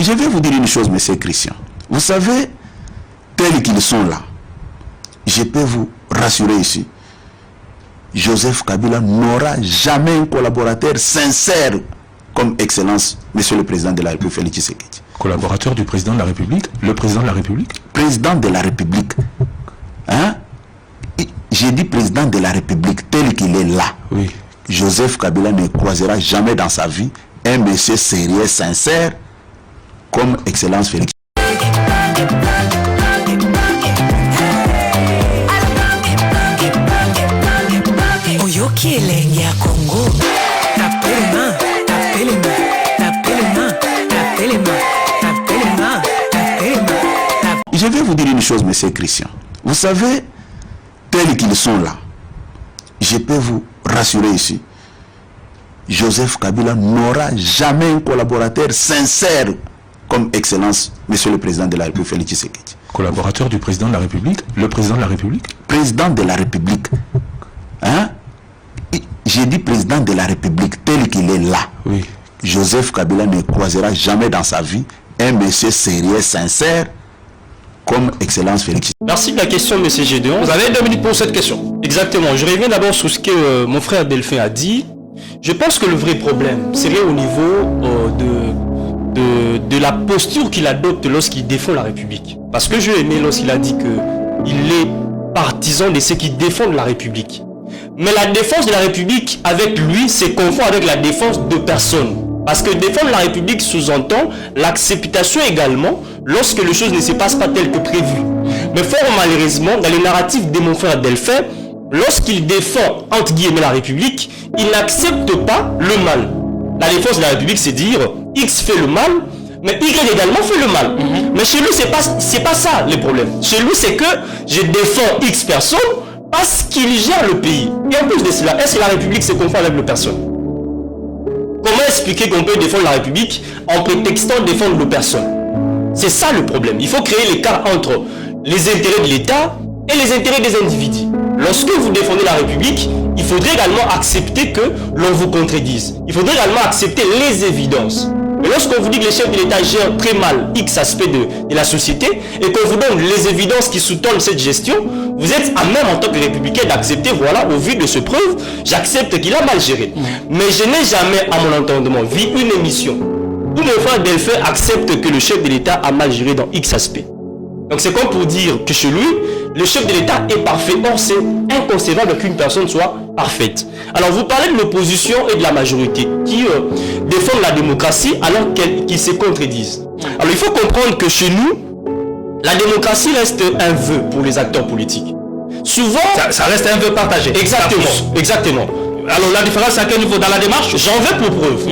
Je vais vous dire une chose, monsieur Christian. Vous savez, tels qu'ils sont là, je peux vous rassurer ici, Joseph Kabila n'aura jamais un collaborateur sincère comme Excellence, Monsieur le Président de la République, Félix Tshisekedi. Collaborateur du Président de la République? Le Président de la République? Président de la République. Hein? J'ai dit Président de la République tel qu'il est là. Oui. Joseph Kabila ne croisera jamais dans sa vie un monsieur sérieux, sincère, comme Excellence Félix. Je vais vous dire une chose, monsieur Christian. Vous savez, tels qu'ils sont là, je peux vous rassurer ici, Joseph Kabila n'aura jamais un collaborateur sincère comme Excellence, Monsieur le Président de la République, Félix Tshisekedi. Collaborateur du Président de la République? Le Président de la République? Président de la République. Hein? J'ai dit Président de la République tel qu'il est là. Oui. Joseph Kabila ne croisera jamais dans sa vie un monsieur sérieux, sincère, comme Excellence Félix. Merci de la question, monsieur Gédéon. Vous avez 2 minutes pour cette question. Exactement. Je reviens d'abord sur ce que mon frère Delphin a dit. Je pense que le vrai problème serait au niveau de la posture qu'il adopte lorsqu'il défend la République. Parce que je aimé lorsqu'il a dit qu'il est partisan de ceux qui défendent la République. Mais la défense de la République, avec lui, se confond avec la défense de personne. Parce que défendre la République sous-entend l'acceptation également lorsque les choses ne se passent pas telles que prévues. Mais fort malheureusement, dans le narratif de mon frère Delphin, lorsqu'il défend, entre guillemets, la République, il n'accepte pas le mal. La défense de la République, c'est dire X fait le mal, mais Y également fait le mal. Mais chez lui, c'est pas ça le problème. Chez lui, c'est que je défends X personnes parce qu'il gère le pays. Et en plus de cela, est-ce que la République se confond avec le personne? Comment expliquer qu'on peut défendre la République en prétextant défendre le personne? C'est ça le problème. Il faut créer l'écart entre les intérêts de l'État et les intérêts des individus. Lorsque vous défendez la République, il faudrait également accepter que l'on vous contredise. Il faudrait également accepter les évidences. Mais lorsqu'on vous dit que les chefs de l'État gèrent très mal X aspect de la société et qu'on vous donne les évidences qui sous-tendent cette gestion, vous êtes à même en tant que républicain d'accepter, voilà, au vu de ce preuve, j'accepte qu'il a mal géré. Mais je n'ai jamais, à mon entendement, vu une émission où mon frère Delphin accepte que le chef de l'État a mal géré dans X aspect. Donc c'est comme pour dire que chez lui, le chef de l'État est parfait. Or, c'est inconcevable qu'une personne soit parfaite. Alors, vous parlez de l'opposition et de la majorité qui défendent la démocratie alors qu'ils se contredisent. Alors, il faut comprendre que chez nous, la démocratie reste un vœu pour les acteurs politiques. Souvent... Ça reste un vœu partagé. Exactement. Exactement. Alors, la différence, c'est à quel niveau dans la démarche? J'en veux pour preuve.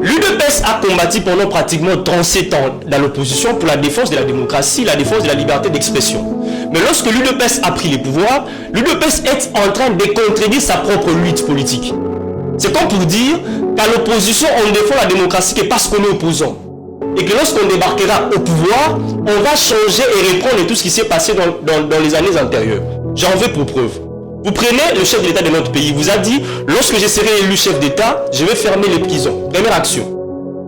L'UDPS a combattu pendant pratiquement 37 ans dans l'opposition pour la défense de la démocratie, la défense de la liberté d'expression. Mais lorsque l'UDPS a pris les pouvoirs, l'UDPS est en train de contredire sa propre lutte politique. C'est comme pour dire qu'à l'opposition, on défend la démocratie que parce qu'on est opposant. Et que lorsqu'on débarquera au pouvoir, on va changer et reprendre tout ce qui s'est passé dans les années antérieures. J'en veux pour preuve. Vous prenez le chef de l'État de notre pays, il vous a dit, lorsque je serai élu chef d'État, je vais fermer les prisons. Première action.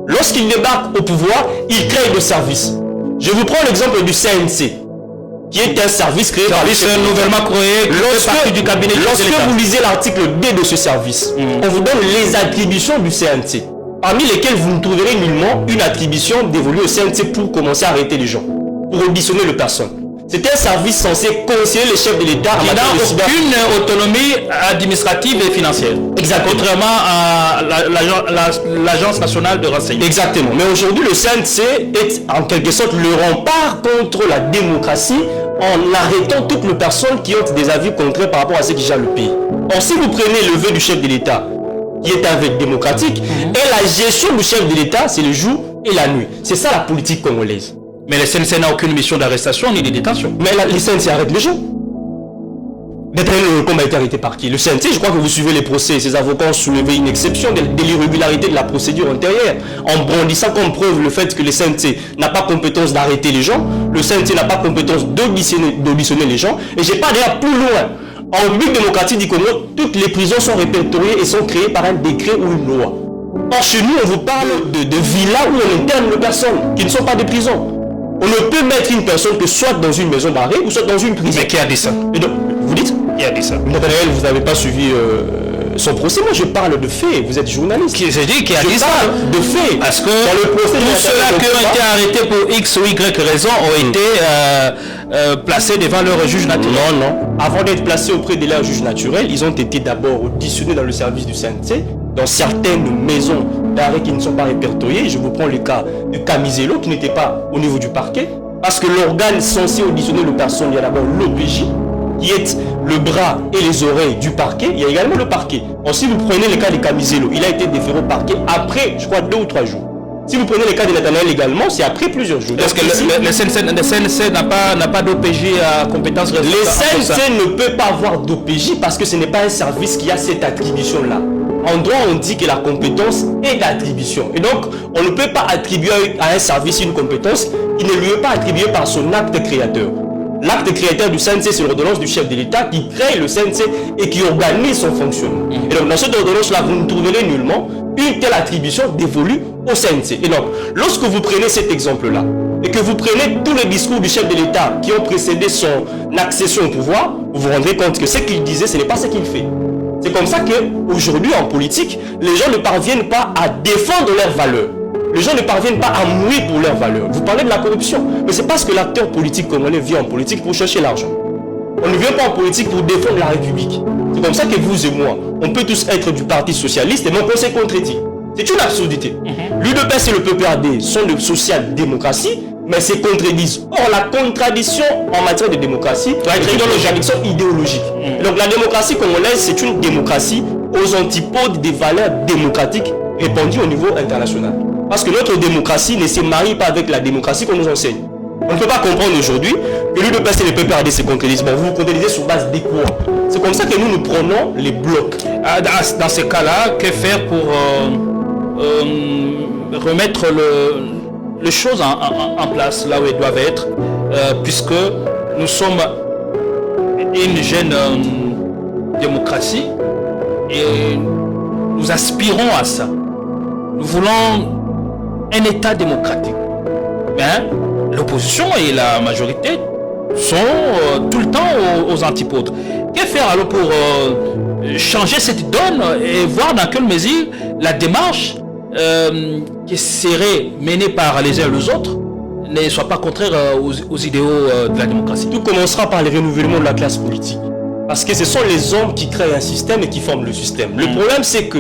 Lorsqu'il débarque au pouvoir, il crée des services. Je vous prends l'exemple du CNC, qui est un service créé par le nouvellement créé, lorsque vous lisez l'article D de ce service, on vous donne les attributions du CNC, parmi lesquelles vous ne trouverez nullement une attribution dévolue au CNC pour commencer à arrêter les gens, pour auditionner les personnes. C'est un service censé conseiller les chefs de l'État. Il n'a aucune autonomie administrative et financière. Exactement. Contrairement à l'Agence nationale de renseignement. Exactement. Mais aujourd'hui, le CNC est en quelque sorte le rempart contre la démocratie en arrêtant toutes les personnes qui ont des avis contraires par rapport à ceux qui gèrent le pays. Or, si vous prenez le vœu du chef de l'État, qui est un vœu démocratique, et la gestion du chef de l'État, c'est le jour et la nuit. C'est ça la politique congolaise. Mais le CNC n'a aucune mission d'arrestation ni de détention. Mais le CNC arrête les gens. Le combat a été arrêté par qui? Le CNC, je crois que vous suivez les procès. Ces avocats ont soulevé une exception de l'irrégularité de la procédure antérieure en brandissant comme preuve le fait que le CNC n'a pas compétence d'arrêter les gens, le CNC n'a pas compétence d'auditionner les gens. Et j'ai pas d'ailleurs plus loin. En République démocratique du Congo, toutes les prisons sont répertoriées et sont créées par un décret ou une loi. Or, chez nous, on vous parle de villas où on interne les personnes qui ne sont pas des prisons. On ne peut mettre une personne que soit dans une maison d'arrêt ou soit dans une prison. Mais qui a dit ça? Et donc, vous dites? Qui a dit ça? Nathanaël, vous n'avez pas suivi son procès. Moi, je parle de faits. Vous êtes journaliste. J'ai dit qui a dit ça? De faits. Parce que dans le procès, tous ceux-là qui ont été arrêtés pour X ou Y raison ont été placés devant leur juge naturel. Non. Avant d'être placés auprès de leur juge naturel, ils ont été d'abord auditionnés dans le service du CNC, dans certaines maisons d'arrêt qui ne sont pas répertoriées. Je vous prends le cas de Camisello qui n'était pas au niveau du parquet. Parce que l'organe censé auditionner le personne, il y a d'abord l'OPJ, qui est le bras et les oreilles du parquet. Il y a également le parquet. Or, si vous prenez le cas de Camisello, il a été déféré au parquet après, je crois, 2 ou 3 jours. Si vous prenez le cas de Nathanaël également, c'est après plusieurs jours. Est-ce que le CNC n'a pas d'OPJ à compétence responsable? Le CNC ne peut pas avoir d'OPJ parce que ce n'est pas un service qui a cette attribution-là. En droit, on dit que la compétence est d'attribution. Et donc, on ne peut pas attribuer à un service une compétence qui ne lui est pas attribuée par son acte créateur. L'acte créateur du CNC, c'est l'ordonnance du chef de l'État qui crée le CNC et qui organise son fonctionnement. Et donc, dans cette ordonnance-là, vous ne trouverez nullement une telle attribution dévolue au CNC. Et donc, lorsque vous prenez cet exemple-là, et que vous prenez tous les discours du chef de l'État qui ont précédé son accession au pouvoir, vous vous rendrez compte que ce qu'il disait, ce n'est pas ce qu'il fait. C'est comme ça qu'aujourd'hui, en politique, les gens ne parviennent pas à défendre leurs valeurs. Les gens ne parviennent pas à mourir pour leurs valeurs. Vous parlez de la corruption, mais c'est parce que l'acteur politique congolais vient en politique pour chercher l'argent. On ne vient pas en politique pour défendre la République. C'est comme ça que vous et moi, on peut tous être du Parti Socialiste et mon conseil contredit. C'est une absurdité. L'UDPS et le PPRD sont de social-démocratie, mais se contredisent. Or, la contradiction en matière de démocratie est dans le juridiction idéologique. Donc, la démocratie congolaise, c'est une démocratie aux antipodes des valeurs démocratiques répandues au niveau international. Parce que notre démocratie ne se marie pas avec la démocratie qu'on nous enseigne. On ne peut pas comprendre aujourd'hui que l'UDPS et le PPRD se contredisent. Bon, vous vous contredisez sur base des quoi? C'est comme ça que nous prenons les blocs. Dans ce cas-là, que faire pour remettre les choses en place là où elles doivent être, puisque nous sommes une jeune démocratie et nous aspirons à ça. Nous voulons un État démocratique. Mais l'opposition et la majorité sont tout le temps aux antipodes. Que faire alors pour changer cette donne et voir dans quelle mesure la démarche qui serait menée par les uns et les autres ne soit pas contraire aux idéaux de la démocratie? Tout commencera par le renouvellement de la classe politique. Parce que ce sont les hommes qui créent un système et qui forment le système. Le problème, c'est que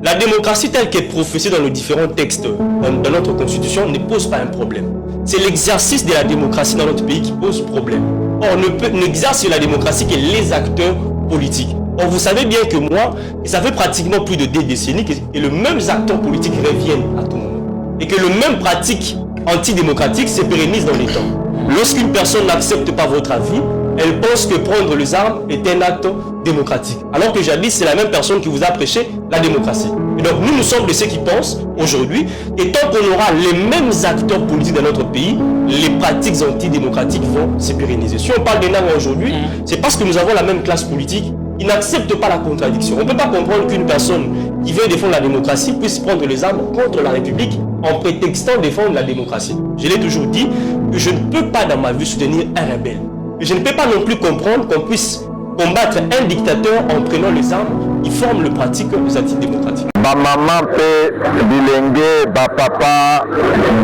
la démocratie telle qu'elle est professée dans les différents textes dans notre constitution ne pose pas un problème. C'est l'exercice de la démocratie dans notre pays qui pose problème. Or, on n'exerce la démocratie que les acteurs politiques. Or, vous savez bien que moi, ça fait pratiquement plus de 2 décennies que les mêmes acteurs politiques reviennent à tout moment. Et que le même pratique antidémocratique se pérennise dans les temps. Lorsqu'une personne n'accepte pas votre avis, elle pense que prendre les armes est un acte démocratique. Alors que jadis, c'est la même personne qui vous a prêché la démocratie. Et donc, nous sommes de ceux qui pensent aujourd'hui, et tant qu'on aura les mêmes acteurs politiques dans notre pays, les pratiques antidémocratiques vont se pérenniser. Si on parle des Nanga aujourd'hui, c'est parce que nous avons la même classe politique qui n'accepte pas la contradiction. On ne peut pas comprendre qu'une personne qui veut défendre la démocratie puisse prendre les armes contre la République en prétextant défendre la démocratie. Je l'ai toujours dit que je ne peux pas dans ma vie soutenir un rebelle. Et je ne peux pas non plus comprendre qu'on puisse combattre un dictateur en prenant les armes qui forment le pratique des antidémocratiques. Ba maman pe bilenge ba papa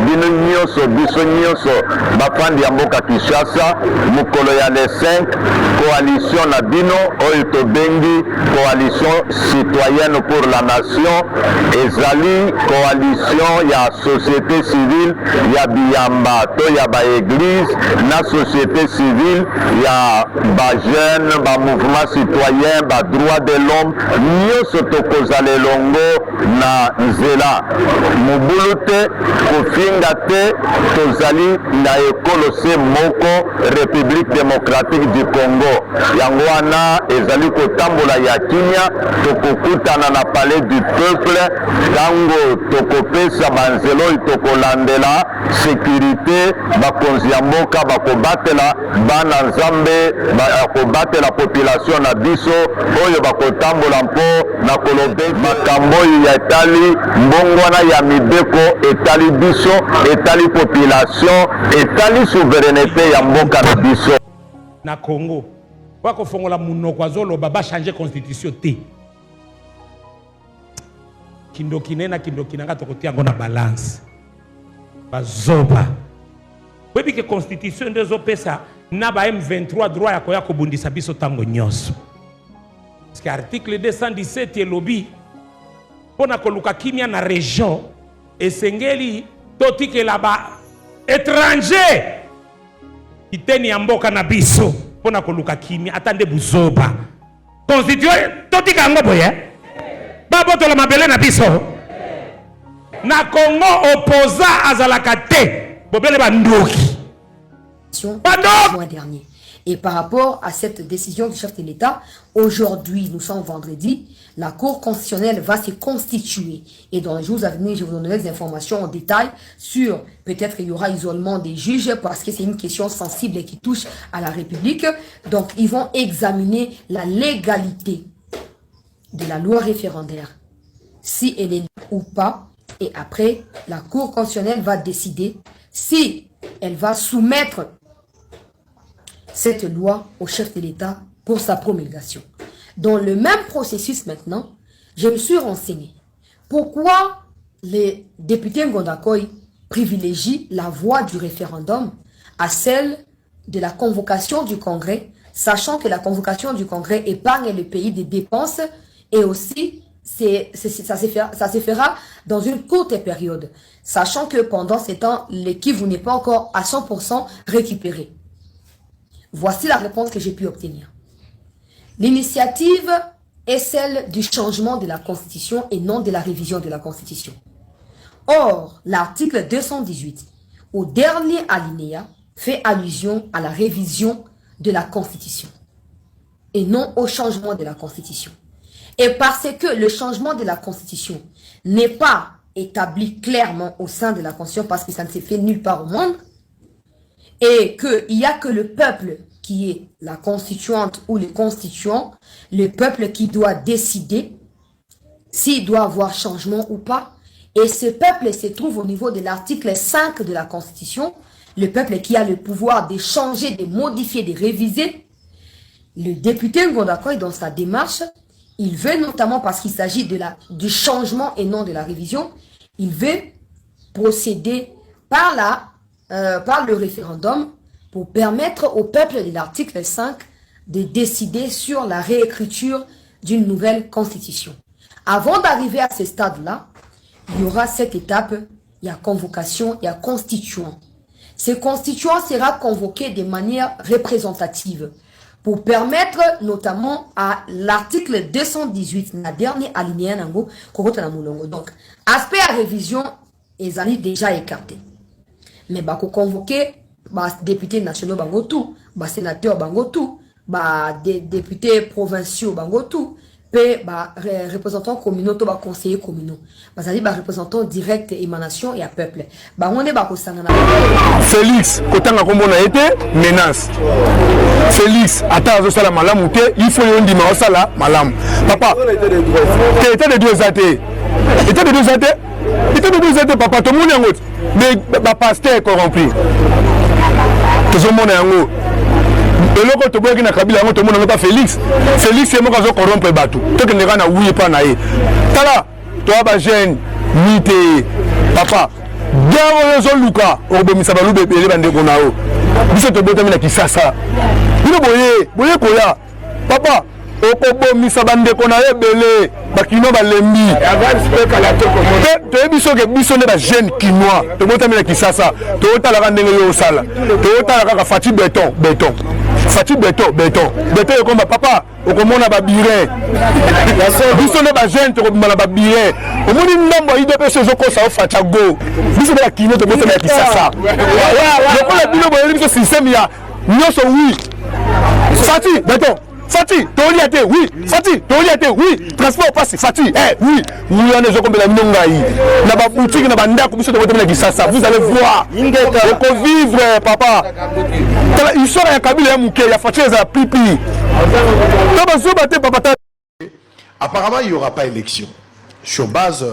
bino nyonso biso nyonso bafandi ya mboka Kinshasa mokolo ya le 5 coalition na bino oyo tobengi coalition citoyenne pour la nation ezali coalition ya société civile ya biyamba to ya ba église na société civile ya ba jeune ba mouvement citoyen ba droit de l'homme nyonso tokozala elongo na nzela mobulu te kofinga te tozali na ekolo se moko République démocratique du Congo yango wana ezali kotambola ya kimia tokokutana na palais du peuple tango tokopesa banzelo tokolandela sécurité bakonzi ya mboka bakobatela bana nzambe bakobatela population na biso oyo bakotambola mpo na kolobe makambo ya etali mbongwana ya mibeko etali biso etali population etali souveraineté ya mboka na biso na Congo wako fongola munoko azoloba ba changer constitution te kindokine na kindokinanga tokotia ngo na balance bazoba webi ke constitution ndezo pesa na ba M23 droit ya koya kobundisa biso tango nyonso parce que article 217 elobi pona koluka kimia na région esengeli totikela ba étranger iteni ya mboka na biso pona koluka kimia atande buzoba constitution totika ngo boye babotola mabele na biso na Congo opposa azalaka te bobele bandoki le mois dernier. Et par rapport à cette décision du chef de l'État, aujourd'hui, nous sommes vendredi, la Cour constitutionnelle va se constituer. Et dans les jours à venir, je vous donnerai des informations en détail sur, peut-être qu'il y aura isolement des juges, parce que c'est une question sensible et qui touche à la République. Donc, ils vont examiner la légalité de la loi référendaire, si elle est ou pas. Et après, la Cour constitutionnelle va décider si elle va soumettre cette loi au chef de l'État pour sa promulgation. Dans le même processus maintenant, je me suis renseigné. Pourquoi les députés Ngondakoy privilégient la voie du référendum à celle de la convocation du Congrès, sachant que la convocation du Congrès épargne le pays des dépenses et aussi ça se fera dans une courte période, sachant que pendant ces temps, l'équipe n'est pas encore à 100% récupéré. Voici la réponse que j'ai pu obtenir. L'initiative est celle du changement de la Constitution et non de la révision de la Constitution. Or, l'article 218, au dernier alinéa, fait allusion à la révision de la Constitution et non au changement de la Constitution. Et parce que le changement de la Constitution n'est pas établi clairement au sein de la Constitution, parce que ça ne s'est fait nulle part au monde, et qu'il n'y a que le peuple qui est la constituante ou le constituant, le peuple qui doit décider s'il doit avoir changement ou pas. Et ce peuple se trouve au niveau de l'article 5 de la Constitution, le peuple qui a le pouvoir de changer, de modifier, de réviser. Le député Ngondakoy, dans sa démarche, il veut notamment, parce qu'il s'agit du changement et non de la révision, il veut procéder par le référendum pour permettre au peuple de l'article 5 de décider sur la réécriture d'une nouvelle constitution. Avant d'arriver à ce stade-là, il y aura cette étape, il y a convocation, il y a constituant. Ce constituant sera convoqué de manière représentative pour permettre notamment à l'article 218, la dernière alinéa, donc, aspect à révision, ils allaient déjà écarté. Mais bah, convoquer députés nationaux bangotou, sénateurs bangotou, députés provinciaux bangotou, représentants communaux, conseillers communaux. C'est-à-dire représentants directs émanation et à peuple. On est Félix, quand on a été menace. Félix, attends, ça la malam, il faut y dire ça la malam. Papa, tu étais de deux athées. Étais de deux athées. Étais de deux athées, papa. Tout le monde est en route. Mais pasteur corrompu. Tout le monde est en route. Et là, quand tu vois qu'il y a Kabila, tout le monde n'est pas Félix. Félix, c'est moi qui ai corrompu Batou. Tu ne pas oui pas naïe. Tala, toi, ma jeune, mite, papa. Gawo Luka, Obo Misabalou, bébé, bande Konao. Vous êtes beau terminé qui ça. Vous voyez, Koya. Papa, Obo Misabande Konao, belé, Bakino Balembi. Tu es biso que biso n'est pas jeune Kinois. Tu es beau terminé qui ça. Tu es la rande au sala. Tu es la fatigue béton. Fatigue béton. Béton est comme papa. Au comment on a babiré. Biso n'est pas jeune, tu es babiré. Au moins, il n'a pas idée de ce que ça fait à go. Biso n'est pas Kino, tu es beau terminé qui ça. Je prends la bino, le système, il y a. Nous sommes oui. Fati, d'accord. Fati, Toliate, oui. Fati, Toliate, oui. Transport passe, Fati, oui. Vous allez jouer comme la Minongaï. N'a pas boutique, n'a pas d'arc, vous allez voir. Il faut vivre, papa. Il sort à Kabila Mouké, il y a Fati, il y a Pipi. Apparemment, il n'y aura pas élection. Sur base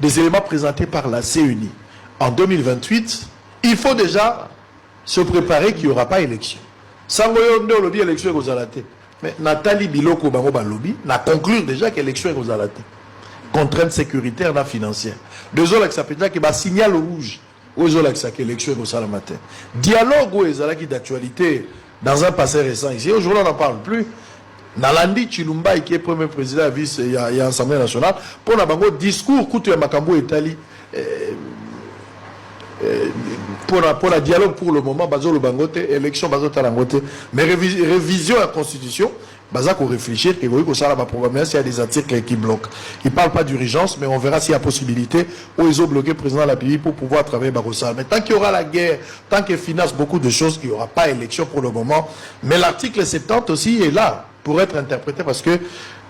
des éléments présentés par la CENI en 2028, il faut déjà se préparer qu'il n'y aura pas élection. Sangoyo Ndo lobby élection est aux alatés. Mais Nathalie Biloko Bango Balobi n'a conclu déjà qu'élection est aux alatés. Contrainte sécuritaire et financière. Deux autres qui s'appellent qui va signal rouge. Aux autres qui élection est aux alatés. Dialogue où est d'actualité dans un passé récent ici. Aujourd'hui on n'en parle plus. Nalandi Chilumba qui est premier président vice il y a l'Assemblée nationale pour un discours coûte Makambo Italie. Pour la dialogue pour le moment, Bazo le Bangote, élection Bazo Talangote, mais révision de la Constitution, Baza qu'on réfléchit, et vous ça va programmer s'il y a des articles qui bloquent. Il ne parle pas d'urgence, mais on verra s'il y a possibilité où ils ont bloqué le président de la pays pour pouvoir travailler Barossa. Mais tant qu'il y aura la guerre, tant qu'il finance beaucoup de choses, il n'y aura pas élection pour le moment. Mais l'article 70 aussi est là pour être interprété parce que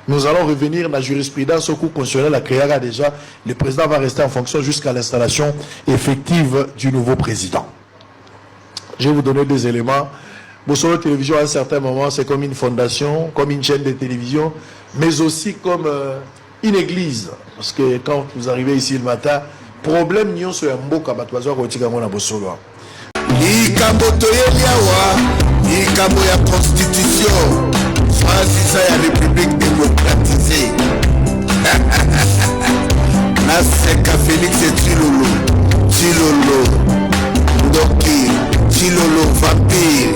nous allons revenir dans la jurisprudence au cours constitutionnel à Créaga déjà. Le président va rester en fonction jusqu'à l'installation effective du nouveau président. Je vais vous donner des éléments. Bossolo Télévision, à un certain moment, c'est comme une fondation, comme une chaîne de télévision, mais aussi comme une église. Parce que quand vous arrivez ici le matin, problème n'y a sur un mot kabatoiso kotikamona Bossolo. Likambo toyeliawa, likambo ya constitution. C'est la République démocratisée. Là, c'est qu'à Félix et Chilolo. Chilolo, Ndoki, Chilolo, vampire,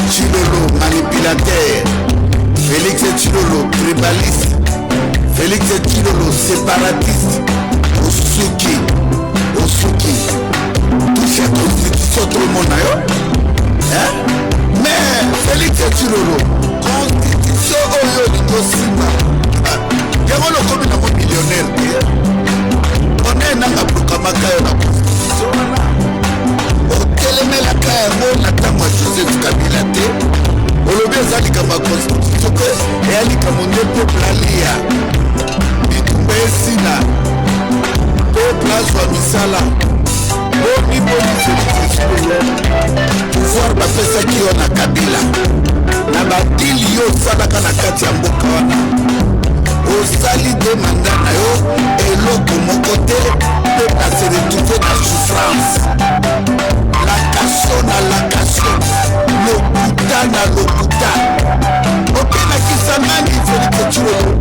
Chilolo, manipulateur, Félix et Chilolo, tribaliste, Félix et Chilolo, séparatiste, Osuki, touche la constitution, tout le monde a eu. Mais Félix et Chilolo, constitution oyo likosima yango lokomi nango millionnaire te one nanga plukamaka yo na constitution wana otelemelaka yango na ntango ya Joseph Kabila te olobi eza likambo ya constitution pe eya likambo nde peuple alia bitumba esila peuple azwa misala boni pouvoir bapesaki yo na Kabila na badili yo osalaka na kati ya mboka wana osali de manda na yo eloko moko te mpe na se retrouve na souffrance lakaso na lakaso lokuta na lokuta okenakisa nani Félix Tshilolo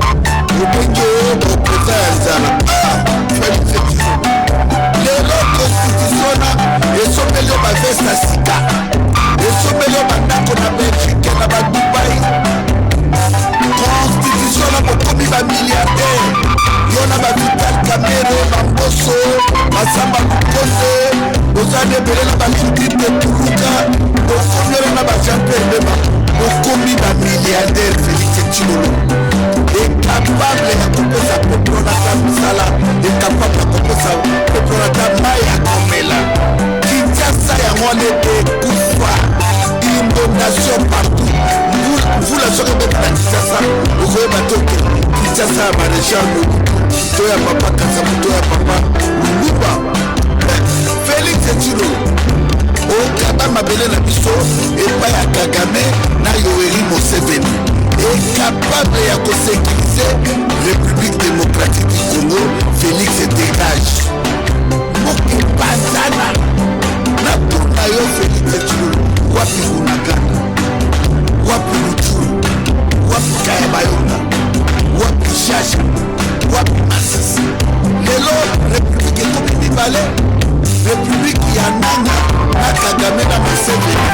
obenge bokoza ya nzala Félix Tshilolo lelo constitution na esomeli yo baveste ya sika esomeli yo bandako na Belgique na badubai constitution na bokomi bamilliardaire yo na bavital Kamere bamboso basamba lukonde oza nebele na balingite tuluka bokomela na bajean-pierre bemba bokomi bamilliardaire Félix Tshilolo incapable ya kopesa peuple nata misala incapable ya kopesa peuple nata mai ya komela Kinshasa yango wana ekufa inondation partout mvula soki ebeti na Kinshasa okoyeba te oke Kinshasa ya maréchal Mobutu to ya papa Kasamu to ya papa Lumumba Félix Tshilolo okaba mabele na biso epai ya Kagame na Yoweri Museveni incapable ya kosécuriser République démocratique du Congo. Félix dégage moke bazana na tuna yo Félix Tshilolo wapi Bunagana wapi Rutshuru wapi Kayabayonga wapi Shasha wapi Masisi lelo République ekomi mibale République ya Nanga na Kagame na Museveni